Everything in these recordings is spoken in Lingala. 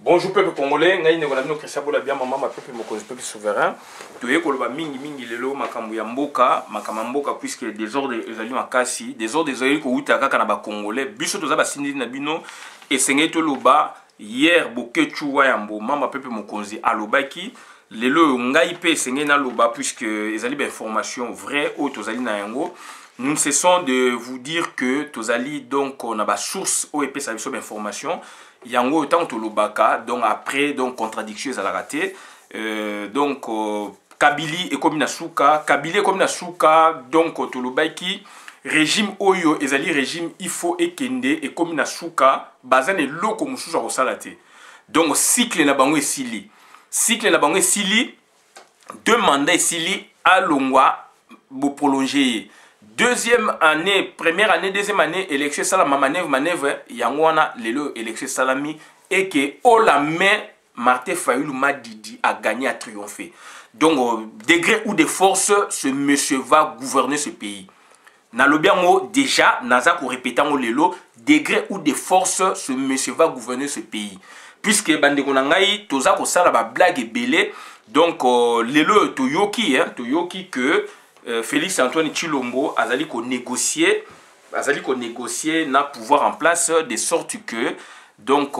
Bonjour peuple congolais, ngai nekola bino Christian Bola bien maman ma peuple mokonzi peuple souverain. Toye koloba mingi lelo makambo ya mboka, makambo puisque les désordres ezali makasi, désordres ezali ko uta kaka na ba congolais, biso toza ba sindi na bino esengeli to loba hier Bokechuwa yambo mama peuple mokonzi alobaki lelo ngai pe esengeli na loba puisque ezali ba information vraie o tozali na yango. Nous ne cessons de vous dire que tozali donc on a ba source o epé sa biso ba information. Yango autant to lobaka donc après donc contradiction à la raté donc Kabili et comme Nasuka Kabili comme Nasuka donc to lobaki régime oyo ezali régime il faut ekende et comme Nasuka bazane loko mususu ko salate donc cycle na bango esili deux mandats esili à longwa bo prolonger. Deuxième année, première année, deuxième année, élection salama manœuvre, yangwana lelo élection salami et que au la main Martin Fayulu Madidi a gagné, a triomphé. Donc degré ou de force, ce monsieur va gouverner ce pays. Nalobiango déjà naza ko répéter ngo lelo degré ou de force, ce monsieur va gouverner ce pays. Puisque bandeko na ngai toza ko sala ba blague belé donc lelo toyoki que Félix Antoine Tshilombo azali ko négocier na pouvoir en place de sorte que donc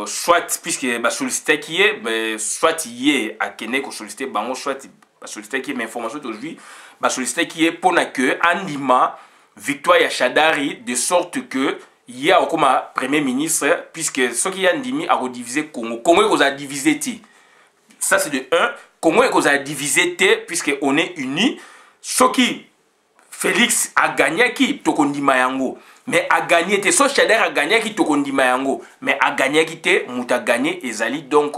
soit puisque ba solliciter qui est soit yé a kene ko solliciter bango soit ba solliciter qui mais information aujourd'hui ba solliciter qui est pona que andima victoire ya Shadari de sorte que y a comme premier ministre puisque ce qui a ndimi a rediviser Congo est a divisé ti ça c'est de 1 Congo est a divisé t puisque on est unis. Ce qui Félix a gagné qui tokondima yango mais a gagné te so Shader a gagné qui tokondima yango mais a gagné qui te muta gagné ezali donc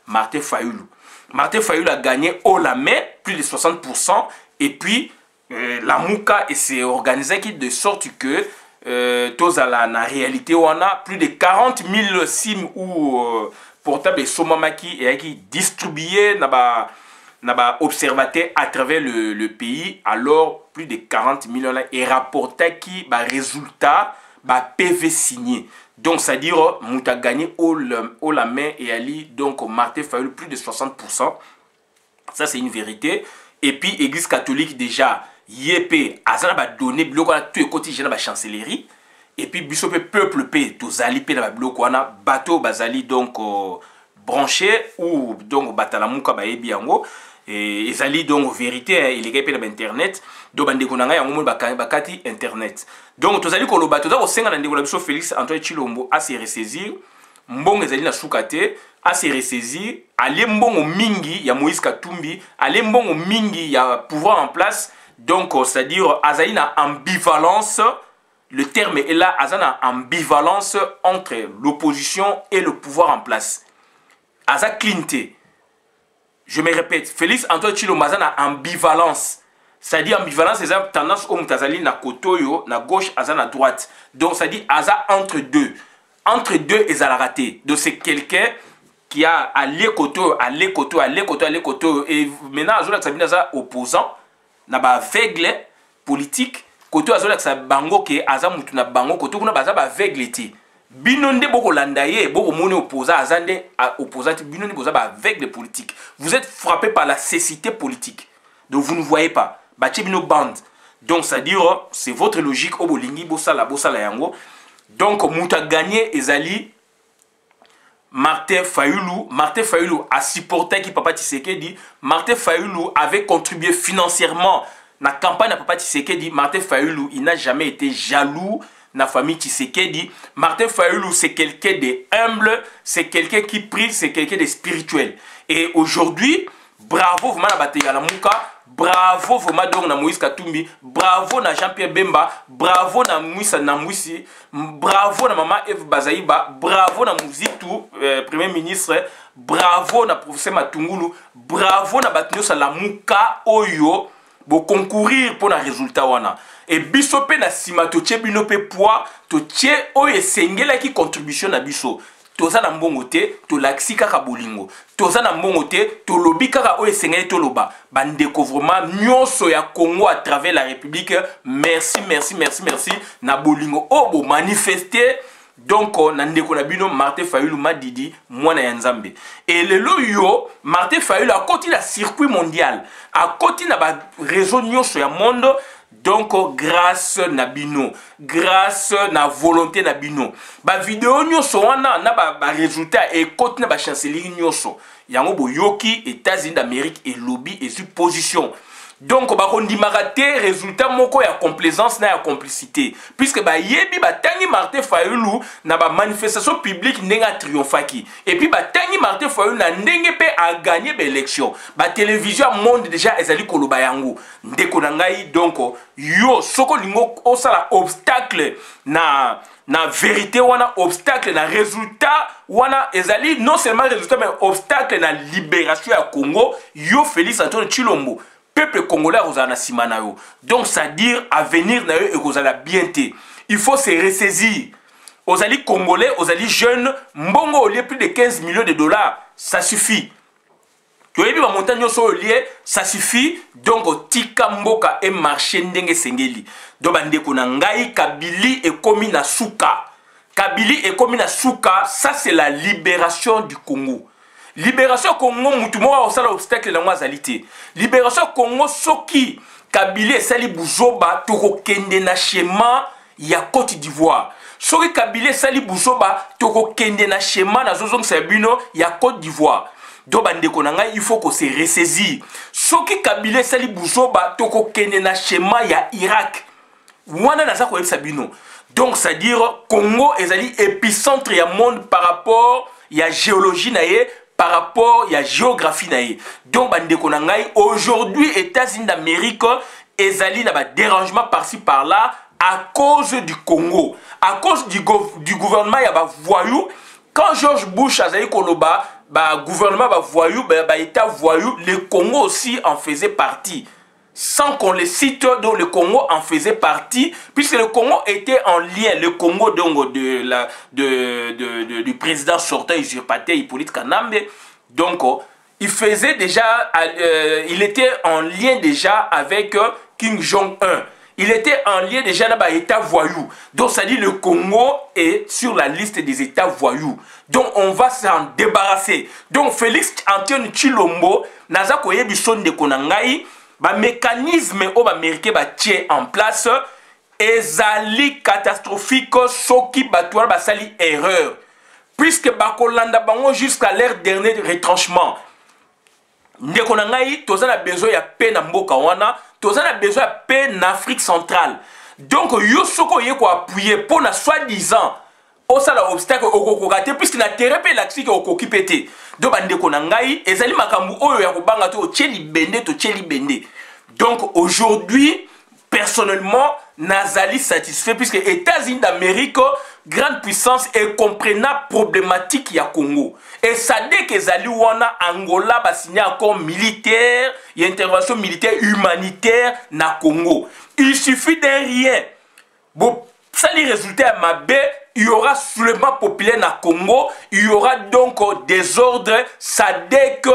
Martin Fayulu a gagné haut la main plus de 60% et puis la Mouka s'est organisé qui de sorte que tozala na réalité on a plus de 40 000 SIM ou portables somamaki et qui distribué n'a pas observateur à travers le pays, alors plus de 40 millions et rapporté qui bah résultat bah PV signé. Donc c'est à dire Mouta gagné au la main et Ali donc Martin Fayulu plus de 60%. Ça c'est une vérité. Et puis Église catholique déjà YP azana ba donné bloc à tout côté j'ai la chancellerie. Et puis biso peuple p tozali pe na bloc wana bateau bazali donc branché ou donc batalamuka ba yebi yango. Et ezali donc vérité il est pe na internet do bandeko na ngai yango bakati internet donc tozali ko loba toza ko senga na ndeko la biso Félix Antoine Tshilombo a se ressaisir mbongo ezali na sukate a se ressaisir ale mbongo mingi ya Moïse Katumbi ale mbongo mingi ya pouvoir en place donc c'est-à-dire azali na ambivalence. Le terme est là, azana ambivalence entre l'opposition et le pouvoir en place. Aza Clinté. Je me répète, Félix Antoine Tshilombo azana ambivalence. C'est-à-dire ambivalence, c'est une tendance au Mutazali na kotoyo, na gauche, azana droite. Donc ça dit aza entre deux. Entre deux, ezala raté. Donc c'est quelqu'un qui a à l'écoto. Et maintenant, azona sabina za opposant, na ba aveugle politique. Koto azola sa bango ke aza mutu na bango koto kuna baza ba aveugle ti bino nde boko landaye boko moni opposant azande opposant bino nde boza ba aveugle politique. Vous êtes frappé par la cécité politique donc vous ne voyez pas bache bino bande donc ça dire c'est votre logique obolingi bosala yango donc muta gagné ezali Martin Fayulu a supporté qui Papa Tshisekedi. Martin Fayulu avait contribué financièrement la campagne de Papa Tshisekedi. Martin Fayulu, il n'a jamais été jaloux na famille Tshisekedi. Martin Fayulu, c'est quelqu'un de humble, c'est quelqu'un qui prie, c'est quelqu'un de spirituel. Et aujourd'hui, bravo vraiment na Bateyala Mouka, bravo vraiment donc na Moïse Katumbi, bravo na Jean-Pierre Bemba, bravo na Mouissa Namouissi, bravo na Maman Eve Bazaïba, bravo na Mouzitou, Premier ministre, bravo na Professeur Matungulu, bravo na Batinyosa la Mouka Oyo. Pour concourir pour un résultat wana et biso pe na sima to tche bino pe poids to tche o esengela ki contribution na biso toza na mbongo te to laksi kaka bolingo toza na mbongo te to lobi kaka o esengeli to loba bandeko vraiment nyonso ya Congo à travers la République merci na bolingo o bo manifester donc na ndeko na bino Martin Fayulu Madidi mwana ya Nzambe. Et lelo yo Martin Fayulu a côté la circuit mondial, a côté na ba réseau nyonso ya monde. Donc grâce na bino, grâce na volonté na bino, ba vidéo nyonso wana na ba résultat et côté na ba chancellerie nyonso yango boyoki États-Unis d'Amérique et lobby et sur position. Donc ba kondimaka te résultat moko ya complaisance na ya complicité, puisque ba yebi ba tangi Martin Fayulu na ba manifestation publique ndenga triomphaki, et puis ba tangi Martin Fayulu na ndenge pe a gagné ba élection, ba télévision monde déjà ezali koloba yango ndeko na ngai. Donc yo soko lingo osala obstacle na vérité wana, obstacle na résultat wana ezali non seulement résultat mais obstacle na libération ya Congo, yo Félix Antoine Tshilombo peuple congolais a simana yo. Donc ça dire avenir na yo et kozala bien té. Il faut se ressaisir. Aux alliés congolais, aux alliés jeunes, mbongo au lieu plus de 15 millions de dollars, ça suffit. Tu as vu ma montagne au lieu, ça suffit. Donc tika mboka et marché ndenge sengeli. Donc bandeko na ngai Kabili et komi na suka. Kabili et komi na suka, ça c'est la libération du Congo. Libération Congo, mutumoa osala obstacle na mwazalité. Libération Congo, soki Kabila et Sali Bouzoba, toko kende na schéma ya Côte d'Ivoire. Soki Kabila et Sali Bouzoba, toko kende na schéma na zozong sabino ya Côte d'Ivoire. Donc bandeko na ngai, il faut qu'on se ressaisisse. Soki Kabila et Sali Bouzoba, toko kende na schéma ya Irak. Wana na zako sabino. Donc ça dire Congo ezali épicentre ya monde par rapport ya géologie na ye, par rapport à la géographie naïe. Donc bandeko na ngai aujourd'hui États-Unis d'Amérique ezali na ba dérangement par-ci par-là à cause du Congo, à cause du gouvernement ya ba voyou. Quand George Bush azali koloba ba gouvernement ba voyou, ba état voyou, le Congo aussi en faisait partie. Sans qu'on le cite, donc le Congo en faisait partie, puisque le Congo était en lien, le Congo donc du président sortant usurpateur Hippolyte Kanambe, donc il faisait déjà, il était en lien déjà avec Kim Jong-un. Il était en lien déjà dans l'État voyou. Donc ça dit le Congo est sur la liste des États voyous. Donc on va s'en débarrasser. Donc Félix Antoine Tshilombo, naza koyebi son de konangai, ba mécanisme au américain ba tie en place ezali catastrophique soki batouana ba sali erreur puisque ba kolanda bango jusqu'à leur dernier retranchement. Ndeko na ngai tozana besoin ya paix na mboka wana, tozana besoin ya paix na Afrique centrale. Donc yo soko ye ko appuyer pour na soi-disant au sala obstacle okokokate puisque na terrain pe laxi ke okokipete. Donc bandeko na ngai ezali makambu oyo ya kobanga to tcheli bende. Donc aujourd'hui personnellement nazali satisfait puisque États-Unis d'Amérique grande puissance et comprenant problématique ya Congo et ça dès que zali wana Angola ba signer accord militaire, y intervention militaire humanitaire na Congo. Il suffit d'un rien. Bon, ça les résultats à Mabé, il y aura soulèvement populaire na Congo, il y aura donc désordre, ça dès que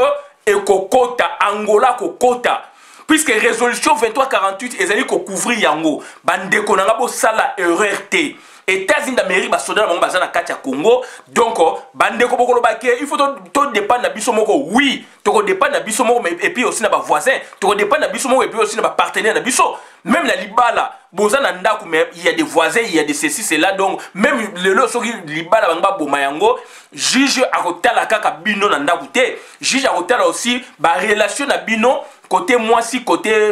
et kokota Angola kokota. Puisque résolution 2348 ezali ko couvrir yango bandeko nanga bo sala erreur te. États-Unis d'Amérique ba soda bango bazana kati ya Congo. Donc bandeko bokolo baké il faut to dépendre na biso moko. Oui, to dépendre na biso moko et puis aussi na ba voisin, to dépendre na biso moko et puis aussi na ba partenaire na biso. Même la Libala, bozana ndaku mais il y a des voisins, il y a des ceci cela donc même le lo soki Libala banga bomayango, juge akotala kaka bino na ndaku te. Juge akotala aussi ba relation na bino côté moi si côté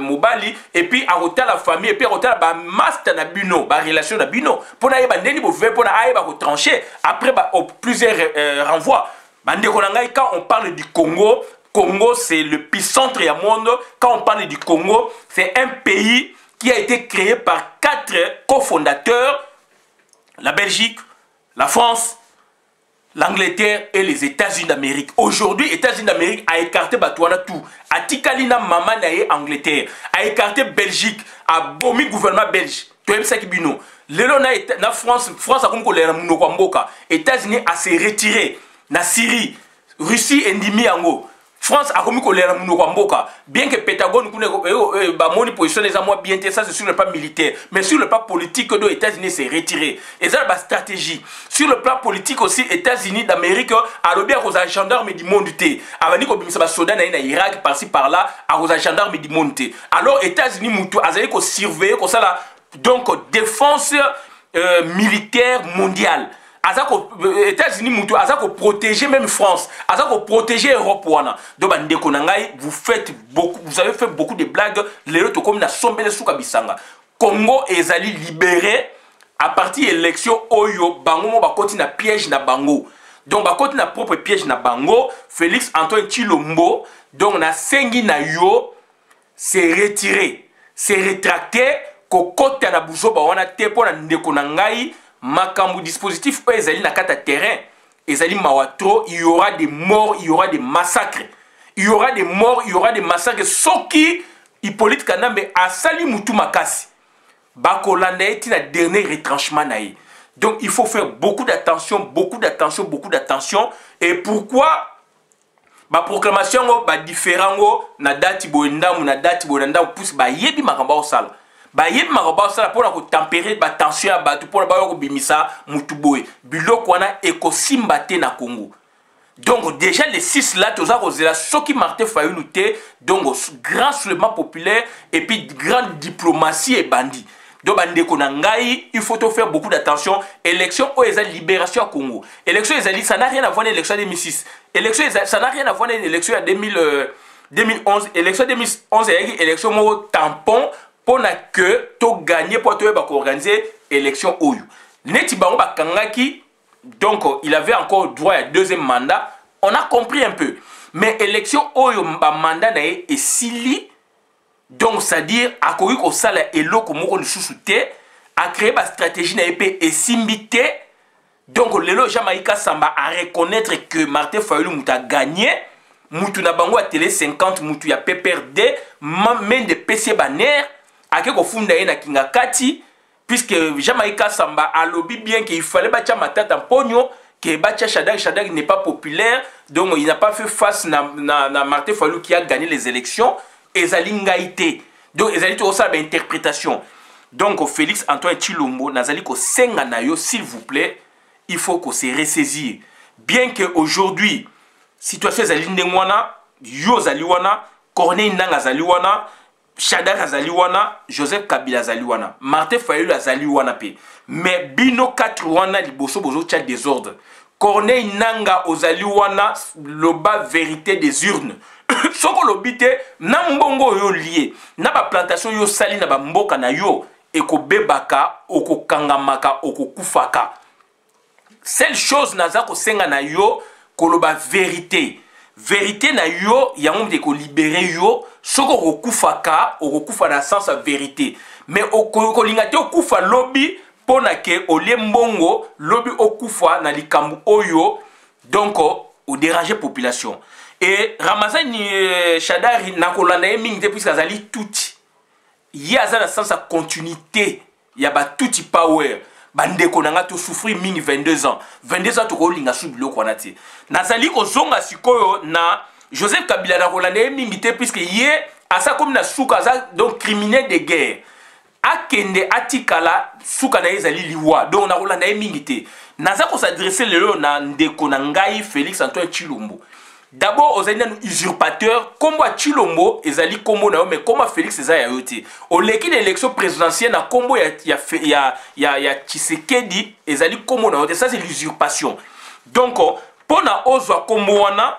mobali et puis à côté la famille et puis à côté la master na bino ba relation na bino pour na yeba ndeni bo ve pour na ayeba ko trancher après ba plusieurs renvois bandeko na ngai. Quand on parle du Congo, Congo c'est le épicentre du monde. Quand on parle du Congo, c'est un pays qui a été créé par 4 cofondateurs: la Belgique, la France, l'Angleterre et les États-Unis d'Amérique. Aujourd'hui, États-Unis d'Amérique a écarté Batouana tout. A Tikalina Maman nae Angleterre, a écarté Belgique, a bomi gouvernement belge. Tu as vu ça qui bino. Lelo na France a comme kolera mboka. États-Unis a se retiré. Na Syrie, Russie endimi yango. France a commis colère à Mboka. Bien que Pentagone moni position les amours bien ça c'est sur le plan militaire, mais sur le plan politique les États-Unis s'est retiré. Et ça la stratégie. Sur le plan politique aussi États-Unis d'Amérique a lobby à cause des gendarmes du monde té. Avani ko bimisa ba soda na Irak par-ci par-là à cause des gendarmes du monde té. Alors États-Unis mutu azali ko surveiller comme ça là donc défense militaire mondiale. États-Unis mutu azako protéger même France, azako protéger Europe wana. Donc bandeko nangai vous avez fait beaucoup de blagues lelo to comme na sombele suka bisanga. Congo ezali libéré à partir élection oyo bango mo bakoti na piège na bango. Donc bakoti na propre piège na bango, Félix Antoine Tshilombo donc na sengi na yo s'est retiré, s'est rétracté ko kota na buzoba wana te pona ndeko nangai. Makambu dispositif ezali na kata terrain ezali mawatro, il y aura des morts, il y aura des massacres, il y aura des morts, il y aura des massacres. Soki Hippolyte Kanambe asali mutu makasi bakolanda eti na dernier retranchement naï. Donc il faut faire beaucoup d'attention, beaucoup d'attention, beaucoup d'attention. Et pourquoi ba proclamation ba différent na date boendamu na date boendamu pousse ba yebi makamba osala. Ba yeb maroba sala pour ko tempérer ba tension ya batu pour ba ko bimisa mutuboy biloko wana ekosimba te na Congo. Donc déjà les 6 là toza ko zela soki Martin Fayulu te donc grand soulèvement populaire et puis grande diplomatie et bandit. Donc bandeko na ngai il faut faire beaucoup d'attention. Élection o eza libération à Congo. Élection ezali ça n'a rien à voir avec l'élection de 2006. Élection ça n'a rien à voir avec l'élection de 2011. Élection 2011 est élection mo tampon pour que tu gagnes pour organiser l'élection Oyu. Neti bango bakangaki, donc il avait encore droit à deuxième mandat. On a compris un peu. Mais l'élection Oyu mandat nae et sili, donc c'est-à-dire à koui ko sala elo ko moko le sous-souté, a créé ba stratégie nae et simbité. Donc lelo Jamaïka Samba a reconnaître que Martin Fayulu muta gagné. Mutu na bango à télé 50 mutu ya PPRD, même de PC banner. Ake ko funda na kingakati puisque Jamaïka Samba a lobby bien qu'il fallait battre matata pogno que battre Shadag n'est pas populaire donc il n'a pas fait face na Martin Fayulu qui a gagné les élections ezali ngaité donc ezali to ça interprétation donc Félix Antoine Tshilombo nazali ko senga na yo s'il vous plaît il faut qu'on se ressaisir bien que aujourd'hui situation ezali ndengwana yo zali wana Corneille Nangaa zali wana Shadak Azaliwana, Joseph Kabila Azaliwana, Martin Fayulu Azaliwana pe. Mais bino 4 wana liboso bozo tcha désordre. Corneille Nangaa Ozaliwana, loba vérité des urnes. Soko lobite, na mbongo yo lié, na ba plantation yo sali na ba mboka na yo, eko bebaka, oko kangamaka, oko kufaka. Seule chose naza ko senga na yo, koloba vérité. Vérité na yo, yango de ko libérer yo, soko okufaka, okufa na sens à vérité. Mais okolingate okufa lobby pona ke olie mbongo, lobby okufa na likambu oyo, donc au déranger population. Et Ramazani Shadari nakolanda mingi puisque azali touti. Yaza na sens à continuité, yaba touti power. Bandeko nanga to souffrir mingi 22 ans. 22 ans to ko linga su biloko wana te. Nazali ko zonga sikoyo na Joseph Kabila na Rolande mingi te puisque ye asa comme na suka za donc criminel de guerre. Akende atikala suka na ezali liwa. Donc na Rolande mingi te. Naza ko s'adresser lelo na ndeko na ngai Félix Antoine Tshilombo. D'abord, aux Indiens usurpateurs, comme Tshilombo, ezali kombo na yo, mais comme Félix eza ya yote. Au leki d'élection présidentielle, na kombo ya Tshisekedi, ezali kombo na yote. Ça, c'est l'usurpation. Donc, pour na ozwa kombo wana,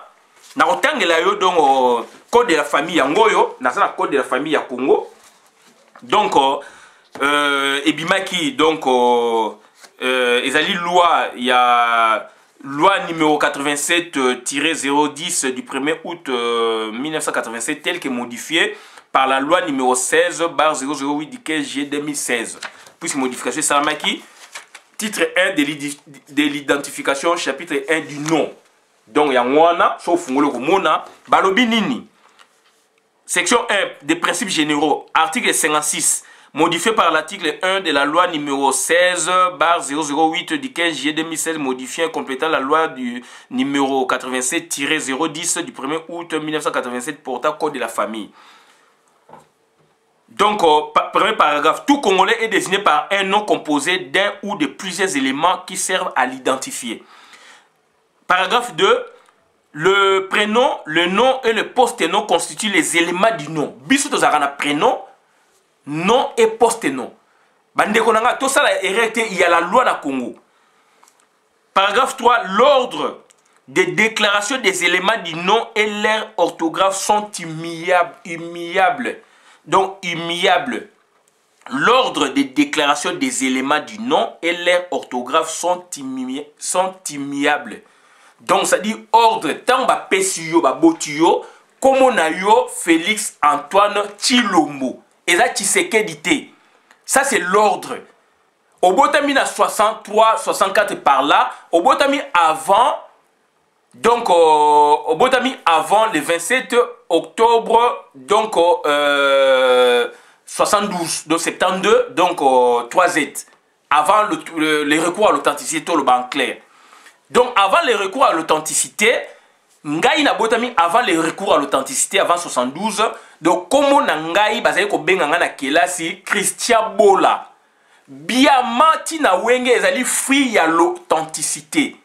na otangela yo, donc, code de la famille yangoyo, na la code de la famille ya Congo. Donc, ebimaki, donc, ezali loi, ya... Loi numéro 87-010 du 1er août 1987, telle que modifiée par la loi numéro 16-008 du 15 juillet 2016. Puisque modification Salamaki, titre 1 de l'identification, chapitre 1 du nom. Donc, il y a Mwana, sauf Mona, Balobi Nini. Section 1 des principes généraux, article 56. modifié par l'article 1 de la loi numéro 16/008 du 15 juillet 2016, modifiant et complétant la loi du numéro 87-010 du 1er août 1987 portant code de la famille. Donc, premier paragraphe, tout Congolais est désigné par un nom composé d'un ou de plusieurs éléments qui servent à l'identifier. Paragraphe 2, le prénom, le nom et le post-nom constituent les éléments du nom. Biso tozakana prénom, nom et post-nom. Bandeko nanga, tout ça il y a la loi na Congo. Paragraphe 3, l'ordre des déclarations des éléments du nom et leur orthographe sont immuables. Donc, immuables. L'ordre des déclarations des éléments du nom et leur orthographe sont immuables. Donc, ça dit ordre, tant ba pesiyo, ba botuyo, comme on a yo Félix Antoine Tshilombo. Et ça, Tshisekedi. Ça, c'est l'ordre. Au Botami, na 63, 64 par là. Au Botami avant, donc, au Botami avant le 27 octobre, donc, 72, donc 72, donc, 3Z. Avant les recours à l'authenticité, le banc clair. Donc, avant les recours à l'authenticité, Ngai na Botami avant les recours à l'authenticité, avant 72, donc, comment Ngai, bazali ko benganga na kelasi, Christian Bola. Biama tina wenge ezali free ya l'authenticité.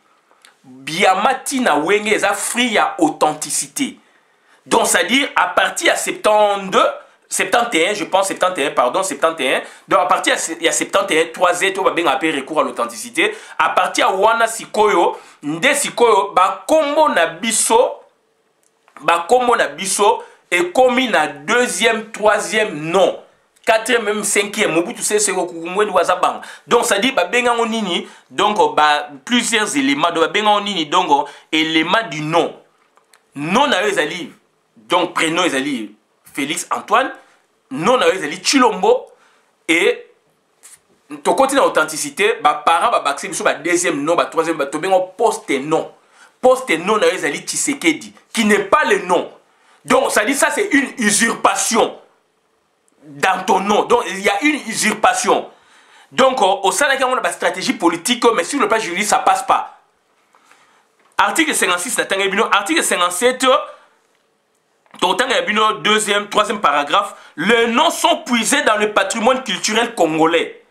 Biama tina wenge ezali free ya authenticité. Donc, c'est-à-dire, à partir de 72, 71, je pense 71, pardon, 71. Donc, à partir il y a 71, 3Z, on va bien appeler recours à l'authenticité. À partir de Wana Sikoyo, Nde Sikoyo, ba kombo na biso, et commis na deuxième, troisième nom. Quatrième, même cinquième. Mobutu se se kukumweni wazabang. Donc, ça dit, ba benga onini, donc, ba plusieurs éléments, donc, ba benga onini, donc, éléments du nom. Non na ezali, donc, prénom ezali, Félix Antoine, non na ezali Tshilombo, et to continue l'authenticité, ba parent ba baxé biso ba deuxième nom, ba troisième, ba to benga post-nom. Post-nom na ezali Tshisekedi, qui n'est pas le nom. Donc, ça dit, ça c'est une usurpation dans ton nom. Donc, il y a une usurpation. Donc, au sein de la stratégie politique, mais sur le plan juridique, ça ne passe pas. Article 56, article 57, deuxième, troisième paragraphe, les noms sont puisés dans le patrimoine culturel congolais.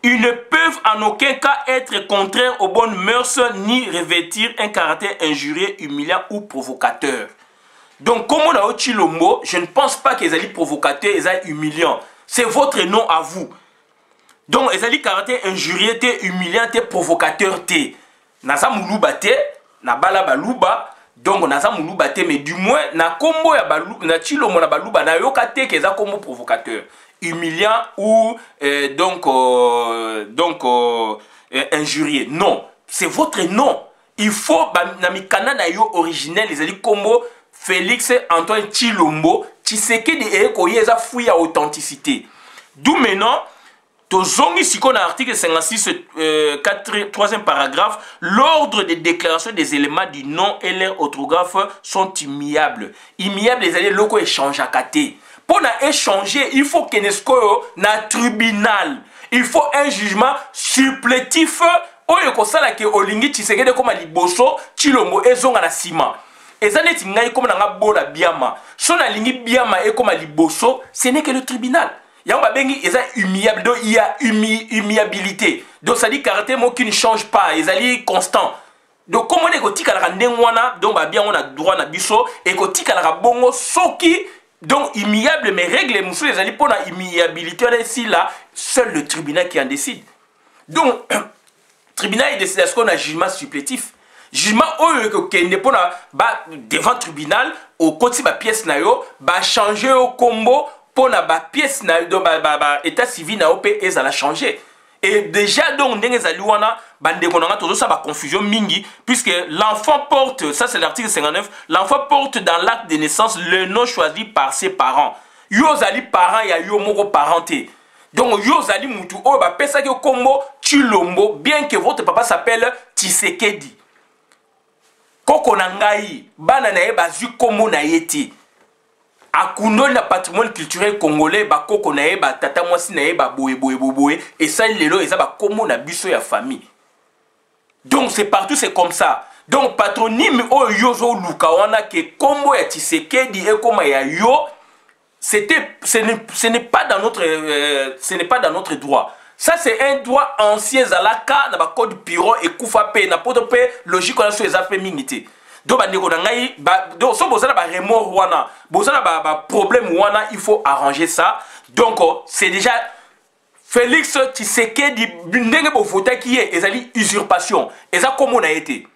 Ils ne peuvent en aucun cas être contraires aux bonnes mœurs ni revêtir un caractère injurieux, humiliant ou provocateur. Donc, comme on a au Tshilombo, je ne pense pas qu'ils aient provocateur, ils aient humiliant. C'est votre nom à vous. Donc, ils aient caractère injurieux, humiliant, provocateur. Naza moulouba te, na bala balouba, donc naza moulouba te, mais du moins, na kombo ya balouba, na Tshilombo na balouba, na yoka te qu'ils aient comme provocateur, humiliant ou injurieux. Non, c'est votre nom. Il faut, na mikana na yo originel, les aient kombo Félix Antoine Tshilombo, Tshisekedi et Koyeza fouille à authenticité. D'où maintenant, tozongi siko na article 56, 3e paragraphe, l'ordre des déclarations des éléments du nom et leur orthographe sont immuables. Immuables, les alliés locaux échangent à katé. Pour échanger, il faut qu'il y ait un tribunal. Il faut un jugement supplétif. Oyo kosala ke olingi Tshisekedi comme liboso, Tshilombo ezonga na sima. Et ça n'est pas comme dans la biama. Si on a lingi biama et comme liboso, ce n'est que le tribunal. Il y a humiliable, donc il y a humiliabilité. Donc ça dit caractère qui ne change pas, ils sont constants. Donc comme on est côté à la donc bien on a droit na biso et côté à la bongo soki donc humiliable mais règle les les alliés pour la humiliabilité ici là, seul le tribunal qui en décide. Donc tribunal il décide est-ce qu'on a jugement supplétif. Jugement devant le tribunal, au côté de la pièce, changer au combo pour la pièce, l'état civil n'a changé. Et déjà, donc, confusion mingi, puisque l'enfant porte, ça c'est l'article 59, l'enfant porte dans l'acte de naissance le nom choisi par ses parents. Yozali parents, il y a yomogo parenté. Donc, Yozali mutu, pesa ke combo Tshilombo, bien que votre papa s'appelle Tshisekedi. Koko na ngai bana na ye bazu komo na yeti akundoli na patrimoine culturel congolais bakoko na ye batata mwasi na ye boye et ça lelo eza bakombo na biso ya famille. Donc c'est partout, c'est comme ça. Donc patronyme oyo zo luka wana ke kombo ya Tshisekedi e koma ya yo, ce n'est pas dans notre droit. Ça c'est un droit ancien zalaka na ba code piro et kufa pe na poto pe logique on a sur les affaires mingité. Donc bandeko na ngai donc so bozala ba remords wana, bozala ba problème wana, il faut arranger ça. Donc c'est déjà Félix Tshisekedi ndenge bo voter qui est ezali usurpation. Eza comme on a été.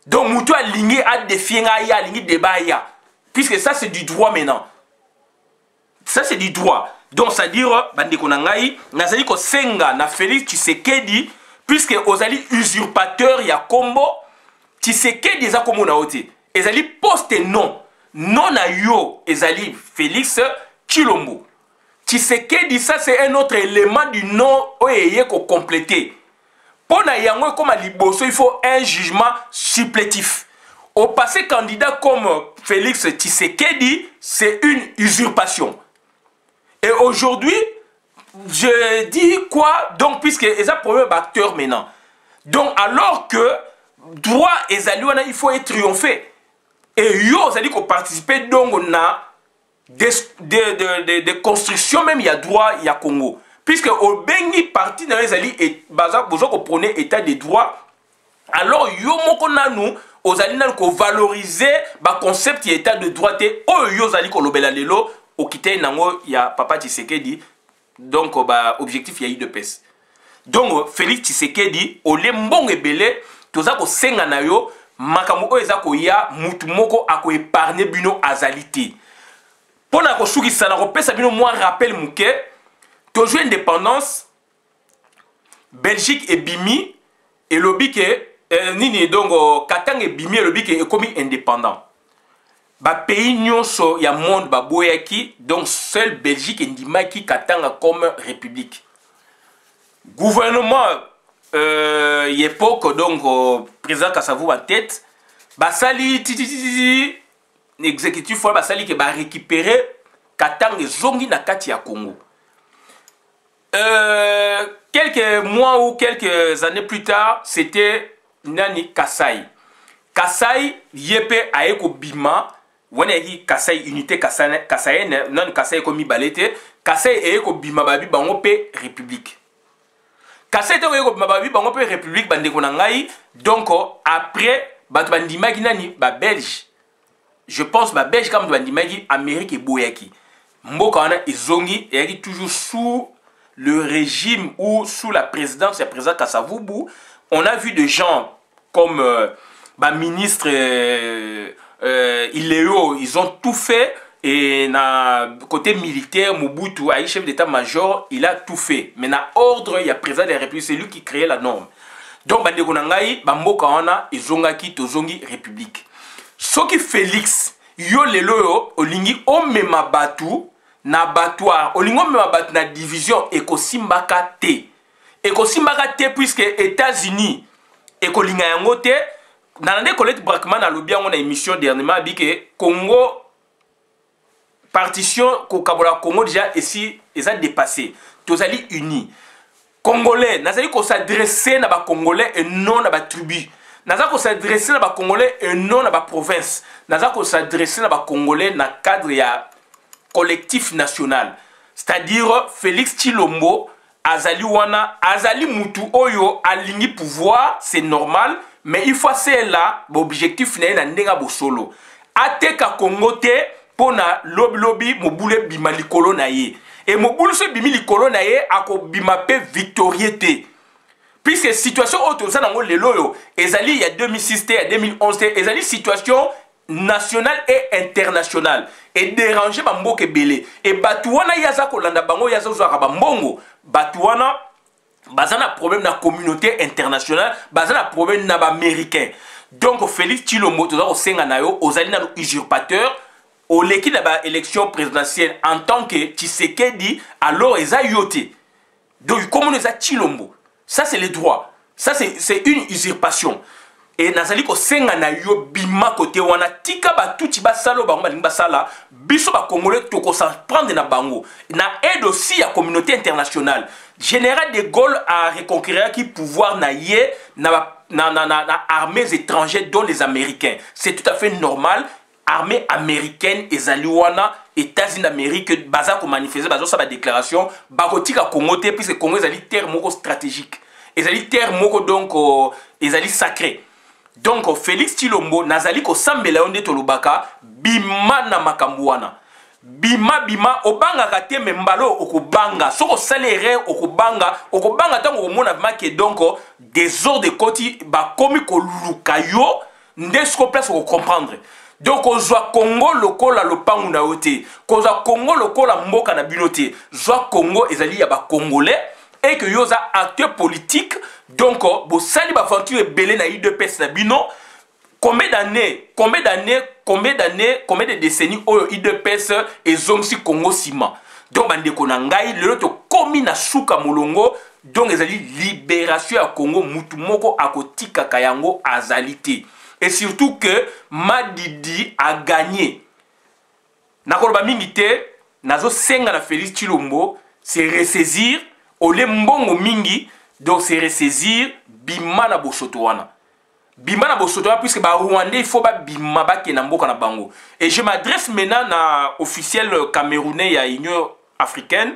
Donc mutu a ligné a défier ya ligné débat ya. Puisque ça c'est du droit maintenant. Ça c'est du droit. Donc ça veut dire bandeko na ngai nazali ko senga na Félix Tshisekedi puisque ozali usurpateur ya kombo Tshisekedi eza comme on a été. Ezali poste non. Non na yo ezali Félix Tshilombo. Tshisekedi, ça c'est un autre élément du nom qui est complété. Pour Nayango comme à Liboso, il faut un jugement supplétif. Au passé, candidat comme Félix Tshisekedi, c'est une usurpation. Et aujourd'hui, je dis quoi? Donc, puisque ils ont problème d'acteur maintenant. Donc, alors que droit et Zaliwana, il faut être triomphé. Et yo, ça dit qu'on participe donc on a des constructions même il y a droit il y a Congo puisque au bengi parti dans les alliés et baza besoin qu'on prenait état des droits alors yo moko nanu aux alliés qu'on valoriser ba concept y état de droit et oh yo zali ko lobela lelo au kité nango ya papa Tshisekedi donc ba objectif ya UDPS donc Félix Tshisekedi au lembong ebele toza ko senga na yo makambo o eza ko ya mutu moko ako épargner bino azalité. Pour la construction, ça n'a pas été moins rappel mouké. Toujours indépendance, Belgique et Bimi et lobby que nini donc Katang et Bimi et lobby que est commis indépendant. Ba pays nyonso ya monde ba boyaki donc seul Belgique et Ndima qui Katanga comme république. Gouvernement époque donc président Kassavou en tête. Ba sali l'exécutif faut basali que ba récupérer Katanga zongi na kati ya Congo. Quelques mois ou quelques années plus tard, c'était Nani Kasai. Kasai yepé aeko bima, wana yi Kasai unité Kasai non Kasai komi balete, Kasai aeko bima babi bango pe république. Kasai to aeko bima babi bango pe république bandeko na ngai, donc après batu bandima nani ba Belge. Je pense que Belge comme Bandimagi, Amérique et Boyaki. Mboka wana izongi et toujours sous le régime ou sous la présidence du président Kasavubu. On a vu des gens comme ministre Iléo, ils ont tout fait et na côté militaire Mobutu, chef d'état-major, il a tout fait. Mais na ordre, il y a président de la République, c'est lui qui créait la norme. Donc bandeko na ngai, mboka wana izongaki tozongi république. Soki Félix yo lelo yo olingi omema batu na battoir olingi omema batu na division ekosimbaka te puisque États-Unis ekolinga yango te nalande Colette Brackman alobi yango na émission dernièrement bi ke Congo partition ko kabola Congo déjà ici eza dépassé tozali unis Congolais nazali ko s'adresser na ba Congolais et non na ba tribu. Naza ko s'adresser na ba Congolais et non na ba province. Naza ko s'adresser na ba Congolais na cadre ya collectif national. C'est-à-dire Félix Tshilombo azali wana azali mutu oyo alingi pouvoir, c'est normal, mais il faut c'est là l'objectif na ndenga bosolo. Ateka Congo te pona lobby mobule bima likolo na ye. Et mobule se bimi likolo na ye ako bima pe victoriété. Puisque situation autre ça dans les loyo ezali il y a 2006 il y a 2011 ezali situation nationale et internationale et déranger ba mboke belé et batuwana yaza ko landa bango yaza zo ka ba mbongo batuwana bazana problème na communauté internationale bazana problème na ba américain. Donc Félix Tshilombo to za ko senga na yo ozali na usurpateur au leki na ba élection présidentielle en tant que Tshisekedi alors eza yoté. Donc comment eza Tshilombo. Ça, c'est les droits. Ça, c'est une usurpation. et nazali ko senga na yo bima côté wana tika ba tuti ba salo ba ngba lingba sala biso ba congolais to ko s'en prendre na bango na aide aussi à communauté internationale. Général de Gaulle a reconquérir qui pouvoir na yé na armées étrangères dont les Américains. C'est tout à fait normal. Armée américaine ezali wana États-Unis d'Amérique baza ko manifester bazo sa ba déclaration ba kotika Congo te puisque Congo ezali terre moko stratégique. Ezali terre moko donc ezali sacré. Donc Félix Tshilombo nazali ko sambela onde tolobaka bima na makambo wana. Bima obanga kate membalo okobanga soko salere okobanga tango omona make donc désordre koti ba komi ko lukayo ndesko place ko comprendre. Donc ozwa Congo lokola lopangu na yote kozwa Congo lokola mboka na binote zwa Congo ezali ya ba congolais et que yoza acteur politique donc bo sali ba aventure belé na UDPS na bino combien de décennies oyo UDPS ezongsi Congo sima donc bandeko na ngai lelo to komi na suka molongo donc ezali libération ya Congo mutu moko akotika kayango azalité. Et surtout que Madidi a gagné. Nakoloba mingi te, nazo senga na Félix Tshilombo, c'est ressaisir, ole mbongo mingi, donc c'est ressaisir bima na bosoto wana. Bima na bosoto wana, puisque ba Rwandais, il faut ba bima ba ke na mboka na bango. Et je m'adresse maintenant à officiel camerounais à l'Union africaine.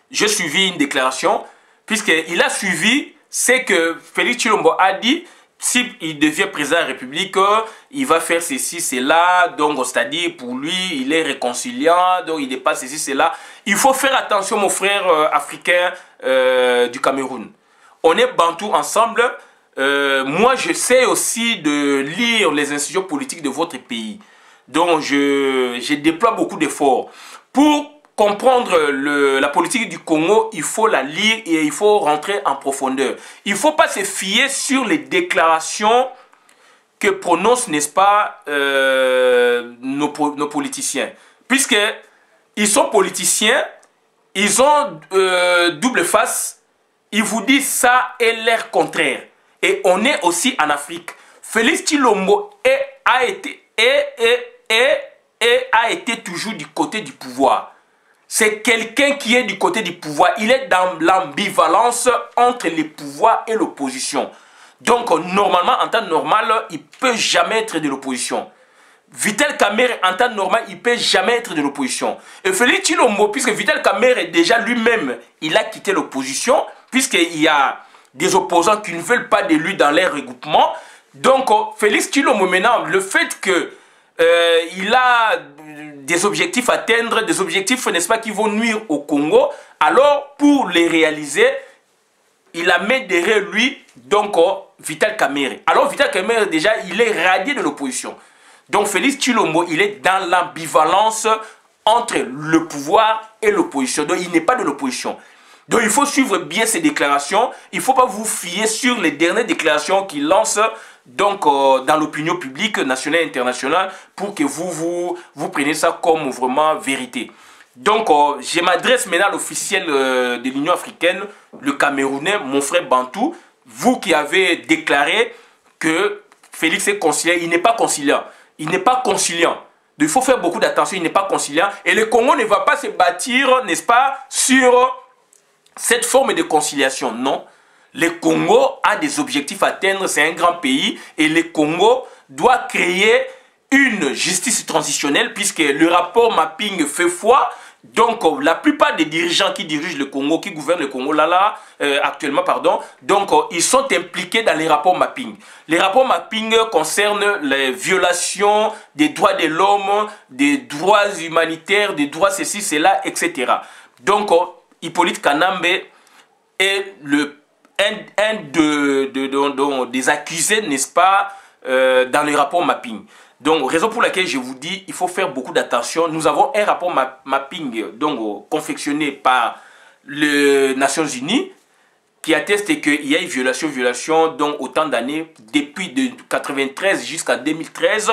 J'ai suivi une déclaration, puisqu'il a suivi ce que Félix Tshilombo a dit. Si il devient président de la République, il va faire ceci, cela, donc c'est-à-dire pour lui, il est réconciliant, donc il dépasse ceci, cela. Il faut faire attention, mon frère africain du Cameroun. On est bantou ensemble. Moi, je sais aussi de lire les institutions politiques de votre pays. Donc, je déploie beaucoup d'efforts. Pour comprendre la politique du Congo, il faut la lire et il faut rentrer en profondeur. Il ne faut pas se fier sur les déclarations que prononcent, n'est-ce pas, nos politiciens. Puisqu'ils sont politiciens, ils ont double face, ils vous disent ça et l'air contraire. Et on est aussi en Afrique. Félix Tshilombo a été toujours du côté du pouvoir. C'est quelqu'un qui est du côté du pouvoir. Il est dans l'ambivalence entre le pouvoir et l'opposition. Donc, normalement, en temps normal, il ne peut jamais être de l'opposition. Vital Kamerhe, en temps normal, il ne peut jamais être de l'opposition. Et Félix Tshilombo, puisque Vital Kamerhe, déjà lui-même, il a quitté l'opposition, puisqu'il y a des opposants qui ne veulent pas de lui dans leur regroupement. Donc, Félix Tshilombo, maintenant, le fait que il a des objectifs à atteindre, des objectifs, n'est-ce pas, qui vont nuire au Congo. Alors, pour les réaliser, il a mis derrière lui, donc, Vital Kamerhe. Alors, Vital Kamerhe, déjà, il est radié de l'opposition. Donc, Félix Tshilombo, il est dans l'ambivalence entre le pouvoir et l'opposition. Donc, il n'est pas de l'opposition. Donc, il faut suivre bien ces déclarations. Il ne faut pas vous fier sur les dernières déclarations qu'il lance donc dans l'opinion publique nationale et internationale pour que vous preniez ça comme vraiment vérité. Donc je m'adresse maintenant à l'officiel de l'Union africaine, le Camerounais, mon frère Bantou, vous qui avez déclaré que Félix est conciliant. Il n'est pas conciliant. Il n'est pas conciliant. Donc il faut faire beaucoup d'attention, il n'est pas conciliant. Et le Congo ne va pas se bâtir, n'est-ce pas, sur cette forme de conciliation, non. Le Congo a des objectifs à atteindre, c'est un grand pays et le Congo doit créer une justice transitionnelle puisque le rapport mapping fait foi. Donc la plupart des dirigeants qui dirigent le Congo, qui gouvernent le Congo actuellement, pardon, donc ils sont impliqués dans les rapports mapping. Les rapports mapping concernent les violations des droits de l'homme, des droits humanitaires, des droits ceci, cela, etc. Donc Hippolyte Kanambe est un des accusés, n'est-ce pas, dans les rapports mapping. Donc, raison pour laquelle je vous dis, il faut faire beaucoup d'attention. Nous avons un rapport mapping donc, confectionné par les Nations Unies qui atteste qu'il y a une violation donc autant d'années, depuis de 1993 jusqu'à 2013.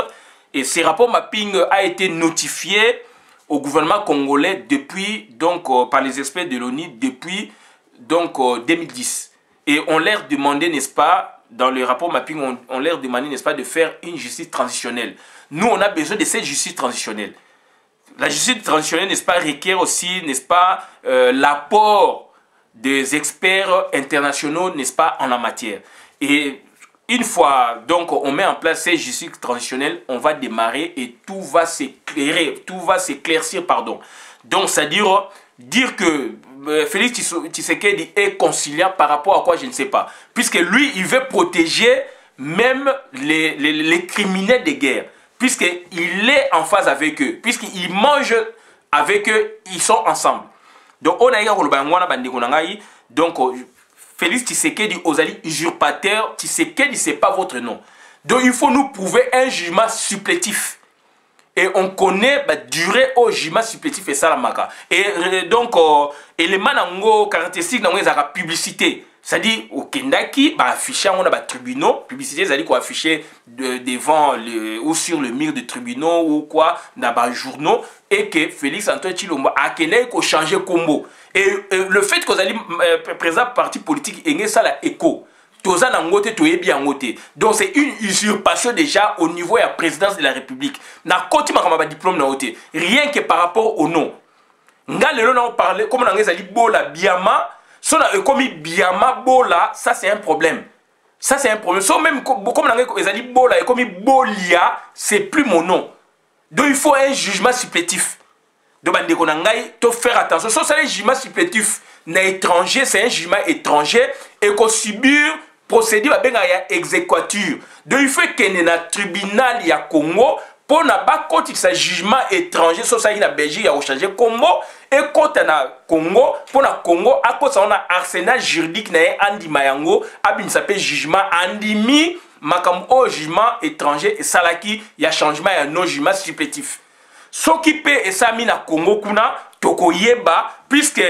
Et ce rapport mapping a été notifié au gouvernement congolais depuis, donc, par les experts de l'ONU depuis donc, 2010. Et on leur demandait, n'est-ce pas, dans le rapport mapping, on leur demandait, n'est-ce pas, de faire une justice transitionnelle. Nous, on a besoin de cette justice transitionnelle. La justice transitionnelle, n'est-ce pas, requiert aussi, n'est-ce pas, l'apport des experts internationaux, n'est-ce pas, en la matière. Et une fois, donc, on met en place cette justice transitionnelle, on va démarrer et tout va s'éclairer, tout va s'éclaircir, pardon. Donc, c'est-à-dire dire que Félix Tshisekedi est conciliant par rapport à quoi, je ne sais pas. Puisque lui, il veut protéger même les criminels de guerre. Puisqu'il est en phase avec eux. Puisqu'il mange avec eux, ils sont ensemble. Donc, on a eu donc, Félix Tshisekedi, Ozali, usurpateur, Tshisekedi, ce n'est pas votre nom. Donc, il faut nous prouver un jugement supplétif. Et on connaît la durée au jugement supplétif et ça la maca. Et donc, élément caractéristique dans la publicité. C'est-à-dire, au Kendaki, afficher on a des tribunaux. Publicité, c'est-à-dire qu'on afficher devant ou sur le mur des tribunaux ou quoi, dans les journaux. Et que Félix Antoine Tshilombo a changé de combo. Et le fait que vous allez présenter parti politique, et ça la écho. Donc c'est une usurpation déjà au niveau de la présidence de la République. Rien que par rapport au nom. Comme on a dit Bola Biama, comme Biama Bola, ça c'est un problème. Ça c'est un problème. Même comme on a dit Bola et comme Bolia, c'est plus mon nom. Donc il faut un jugement supplétif. Donc il faut faire attention. Si c'est un jugement supplétif étranger, c'est un jugement étranger et qu'on subit procédure à exéquature. Donc il faut qu'il y ait un tribunal ya Congo pour ne pas compter un jugement étranger, sauf ça il y a Belgique, il y a changer Congo et quand on a Congo, pour le Congo, à cause on a arsenal juridique na Andi Mayango, abim s'appelle jugement Andimi, makam au jugement étranger et ça là qui il y a changement et non jugement supplétif. Ce qui peut et ça mis na Congo kuna tokoyeba puisque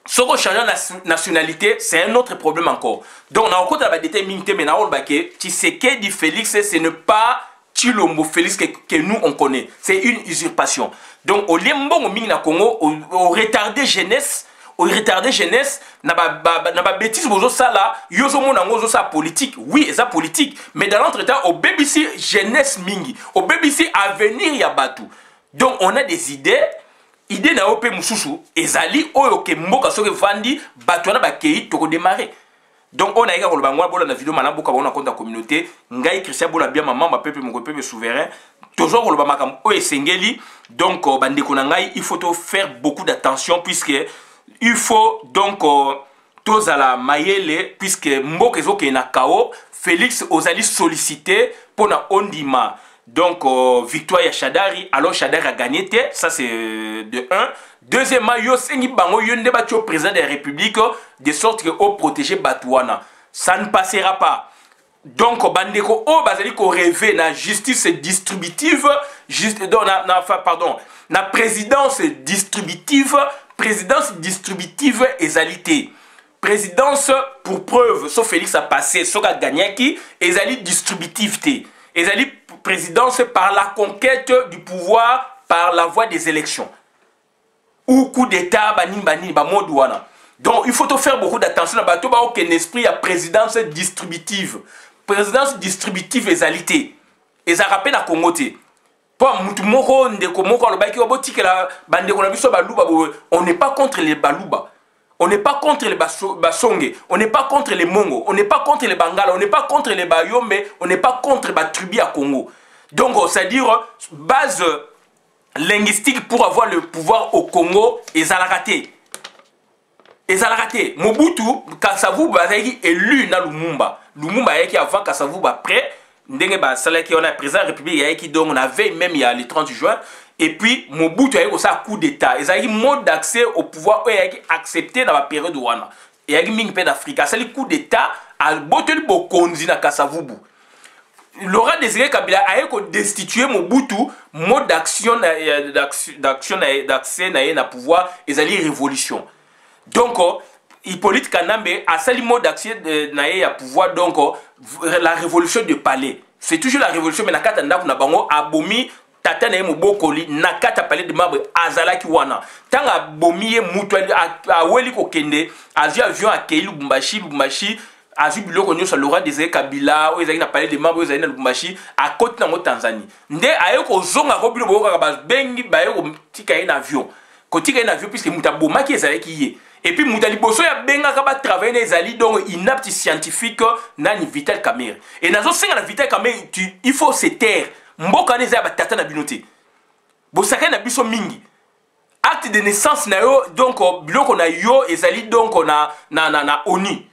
ce qu'on change de nationalité, c'est un autre problème encore. Donc, on a encore la déterminité, mais on a dit Tshisekedi Félix, ce n'est pas Tshilombo Félix que nous on connaît. C'est une usurpation. Donc, au Limbo, au Congo, au retardé jeunesse, n'a pas bêtise, ça là, ça politique. Oui, c'est politique. Mais dans l'entretemps, au BBC jeunesse mingi, au BBC avenir yabatu. Donc, on a des idées. Idée na ope mususu ezali oyo ke mboka soke vandi batwana ba kei toko démarrer. Donc on a également le bangwa bola na vidéo malabu ka bona compte communauté ngai Christian bola bien maman ba pepe mon pepe souverain toujours le bamakam o esengeli donc bandeko na ngai il faut faire beaucoup d'attention puisque il faut donc tous à la mayele puisque mboka ezoke na kao Félix ozali sollicité pour na ondima. Donc, victoire à Chadari, alors Chadari a gagné, ça c'est de 1. Deuxièmement, yo sengi bango yonde batio président de la République de sorte que au protéger Batouana. Ça ne passera pas. Donc, bandeko o bazali ko rêver na justice distributive, na présidence distributive ezalité. Présidence pour preuve, sauf Félix a passé, sauf a gagné qui, ezali distributivité. Ezali présidence par la conquête du pouvoir par la voie des élections. Ou coup d'état, donc il faut faire beaucoup d'attention à aucun esprit à présidence distributive. Présidence distributive ezalité. Et ça rappelle la Congo. On n'est pas contre les baluba. On n'est pas contre les Basonge, on n'est pas contre les Mongo, on n'est pas contre les Bangala, on n'est pas contre les Bayombe, on n'est pas contre les tribus à Congo. Donc, c'est-à-dire, base linguistique pour avoir le pouvoir au Congo, et ça l'a raté. Et ça l'a raté. Mobutu, Kasavubu a été élu dans Lumumba. Lumumba a été avant Kasavubu après. On a président de la République, on avait même il y a le 30 juin. Et puis, Mobutu a eu aussi un coup d'État. Il y a eu un mode d'accès au pouvoir qui a été accepté dans la période de Rwanda. Il y a eu un pays d'Afrique. C'est le coup d'État à Botel Bokonzi na Kasavubu. Laurent Désiré Kabila a été destitué Mobutu, mode d'action d'accès na pouvoir, et ça révolution. Donc, Hippolyte Kanambe a sali mode d'accès na pouvoir, donc la révolution du palais. C'est toujours la révolution, mais na katanda kuna bango abomi tata na yemo bokoli na kata palais de marbre azalaki wana. Tanga bomiye mutu a weli ko kende avion a keili Lubumbashi azwi biloko nyonso Laurent Désiré Kabila oyo ezali na palais de membres oyo ezali na Lubumbashi akoti nango Tanzanie nde aye kozonga ko bino boyoka babengi baye kotika ye na avion kotika ye na avion puisque muta bomaki ezalaki ye et puis muta liboso ya bengaka ba travailler na ezali donc inapte scientifique nani Vital Kamerhe et nazo senga na Vital Kamerhe il faut se taire mboka neza ya batata na bino te bosaka na biso mingi acte de naissance na yo donc biloko na yo ezali donc na ONU.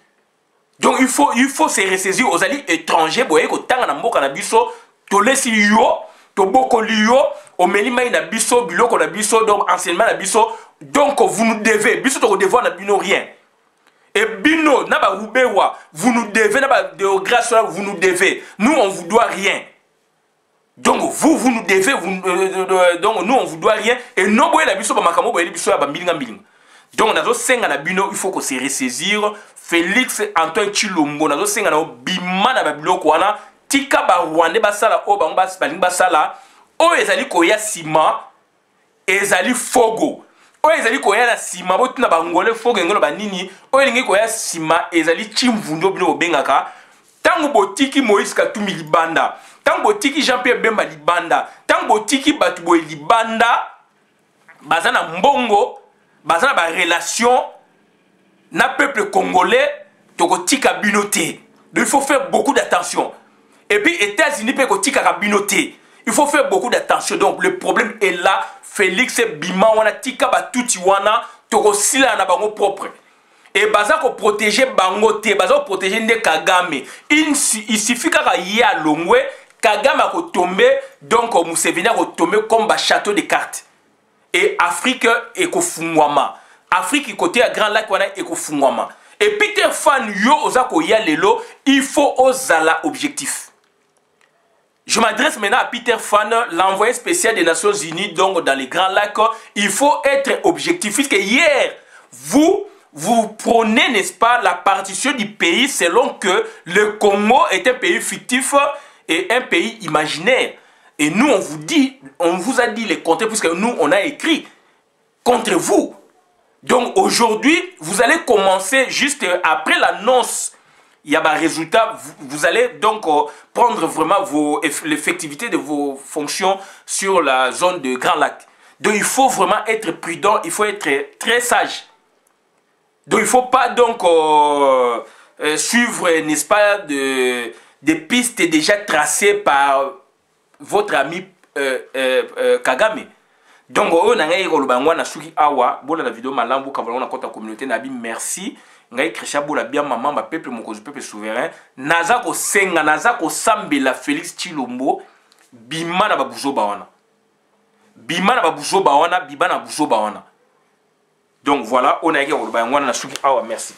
Donc il faut se ressaisir aux alliés étrangers boye ko tanga na mboka na biso to lesi yo to bokoli yo o melima na biso biloko na biso donc enseignement na biso donc vous nous devez biso to devoir na bino rien et bino na ba ubewa vous nous devez na ba de grâce vous nous devez nous on vous doit rien donc vous nous devez donc nous on vous doit rien et no boye na biso ba makamo boye biso ya ba milinga milinga donc nazo senga na bino il faut que se ressaisir Félix Antoine Tshilombo nazo senga na bima na babiloko wana tika ba Rwanda basala o bango balingi basala o ezali koya sima ezali fogo o ezali koya na sima botina bangole fogo ngolo banini o elingi koya sima ezali chimvundo bino bengaka tango botiki Moïse Katumbi libanda tango botiki Jean-Pierre Bemba libanda tango botiki batu boye libanda bazana mbongo bazana ba relation na peuple congolais tokotika binoté. Donc il faut faire beaucoup d'attention. Et puis États-Unis peut kotika binoté. Il faut faire beaucoup d'attention. Donc le problème est là. Félix Bima wana tika ba tuti wana toko sila na bango propre. Et baza ko protéger bango te, baza ko protéger nde Kagame. Il suffit kaka ya longwe Kagame ko tomber donc Museveni ko tomber comme ba château de cartes. Et Afrique est kofungwama. Afrique côté à Grand Lac wana ekofungwama. Et Peter Fan yo ozako ya lelo, il faut ozala objectif. Je m'adresse maintenant à Peter Fan, l'envoyé spécial des Nations Unies donc dans les Grands Lacs. Il faut être objectif puisque hier vous prenez n'est-ce pas la partition du pays selon que le Congo est un pays fictif et un pays imaginaire. Et nous on vous a dit les contraires puisque nous on a écrit contre vous. Donc aujourd'hui, vous allez commencer juste après l'annonce, il y a un résultat, vous allez donc prendre vraiment l'effectivité de vos fonctions sur la zone de Grand Lac. Donc il faut vraiment être prudent, il faut être très sage. Donc il ne faut pas donc suivre, n'est-ce pas, des pistes déjà tracées par votre ami Kagame. Donc, on a na suki awa, bola la vidéo malambo quand on a compte la communauté nabi merci. Ngai Krisha bola bien maman ma peuple mon peuple souverain. Naza ko senga naza ko sambela Félix Tshilombo bima na babuzo bawana. Bima na babuzo bawana, biba na buzo bawana. Donc voilà, on a na suki awa merci.